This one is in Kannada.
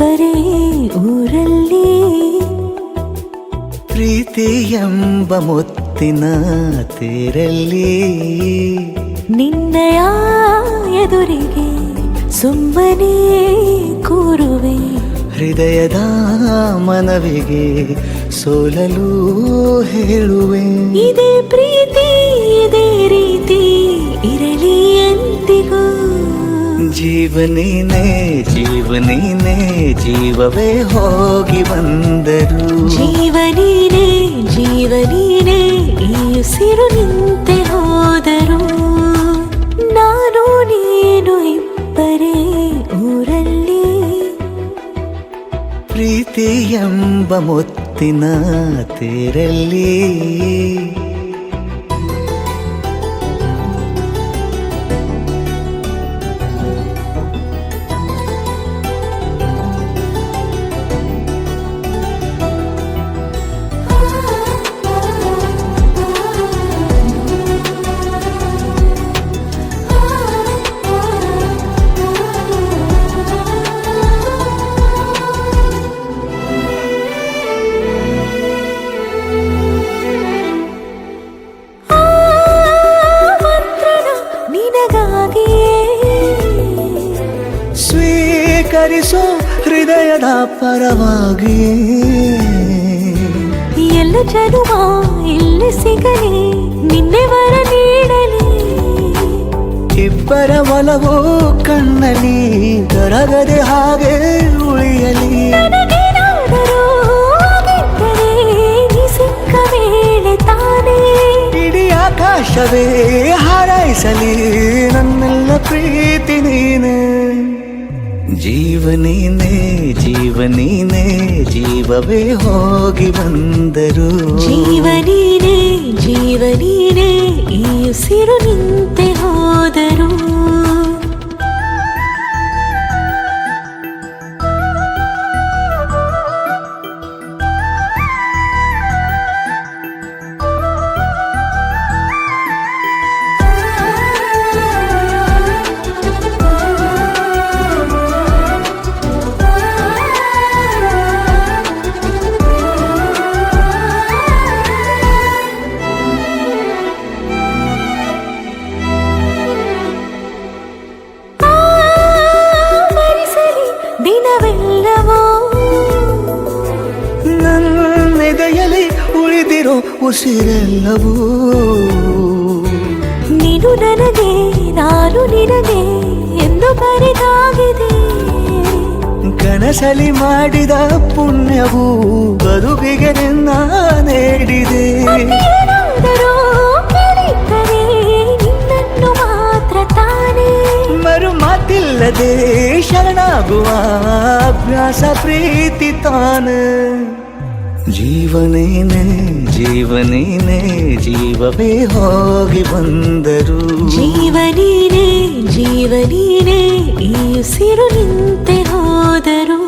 ಇಬ್ಬರೇ ಊರಲ್ಲಿ ಪ್ರೀತಿ ಎಂಬ ಮುತ್ತಿನ ತೇರಲ್ಲಿ ನಿನ್ನಯ ಎದುರಿಗೆ ಸುಮ್ಮನೆ ಕೂರುವೆ ಹೃದಯದ ಮನವಿಗೆ ಸೋಲಲು ಹೇಳುವೆ ಇದೇ ಪ್ರೀತಿ ಇದೇ ರೀತಿ ಇರಲಿ ಎಂದಿಗೂ ಜೀವನೇನೆ ಜೀವನೇನೆ ಜೀವವೇ ಹೋಗಿ ಬಂದರು ಜೀವನೀನೇ ಜೀವನೀನೇ ಈ ಉಸಿರು ನಿಂತೆ ಹೋದರು ನಾನು ನೀನು ಇಬ್ಬರೇ ಊರಲ್ಲಿ ಪ್ರೀತಿ ಎಂಬ ಮುತ್ತಿನ ತೇರಲ್ಲಿ ಸ್ವೀಕರಿಸೋ ಹೃದಯದ ಪರವಾಗಿ ಎಲ್ಲ ಜನುಮ ಇಲ್ಲಿ ಸಿಗಲಿ ನಿನ್ನೆ ವರ ನೀಡಲಿ ಇಬ್ಬರ ಒಲವು ಕಣ್ಣಲ್ಲಿ ಕರಗದೆ ಹಾಗೆ ಉಳಿಯಲಿ ನನಗೇನಾದರೂ ಆಗಿದ್ದರೆ ನೀ ಸಿಕ್ಕ ವೇಳೆ ತಾನೇ ಇಡೀ ಆಕಾಶವೇ ಹಾರೈಸಲಿ ನನ್ನೆಲ್ಲ ಪ್ರೀತಿ ನೀನೆ ಜೀವನೇನೆ ಜೀವನೇನೆ ಜೀವವೇ ಹೋಗಿ ಬಂದರು ಜೀವನೀನೇ ಜೀವನೀನೇ ಈ ಉಸಿರು ನಿಂತೆ ಹೋದರು ದಿನವೆಲ್ಲವೋ ನನ್ನೆದೆಯಲ್ಲಿ ಉಳಿದಿರೋ ಉಸಿರೆಲ್ಲವೂ ನೀನು ನನಗೆ ನಾನು ನಿನಗೆ ಎಂದು ಬರೆದಾಗಿದೆ ಕನಸಲಿ ಮಾಡಿದ ಪುಣ್ಯವು ಬದುಕಿಗೆ ನಿನ್ನ ನೀಡಿದೆ ಏನಾದರೂ ಕೇಳಿದ್ದರೆ ನಿನ್ನನ್ನು ಮಾತ್ರ ತಾನೇ ಮರು ಮಾತಿಲ್ಲದೆ ಶರಣಾಗುವ ಅಭ್ಯಾಸ ಪ್ರೀತಿ ತಾನೆ ಜೀವನೇನೆ ಜೀವನೇನೆ ಜೀವವೇ ಹೋಗಿ ಬಂದರು ಜೀವನೀನೇ ಜೀವನೀನೇ ಈ ಉಸಿರು ನಿಂತೆ ಹೋದರು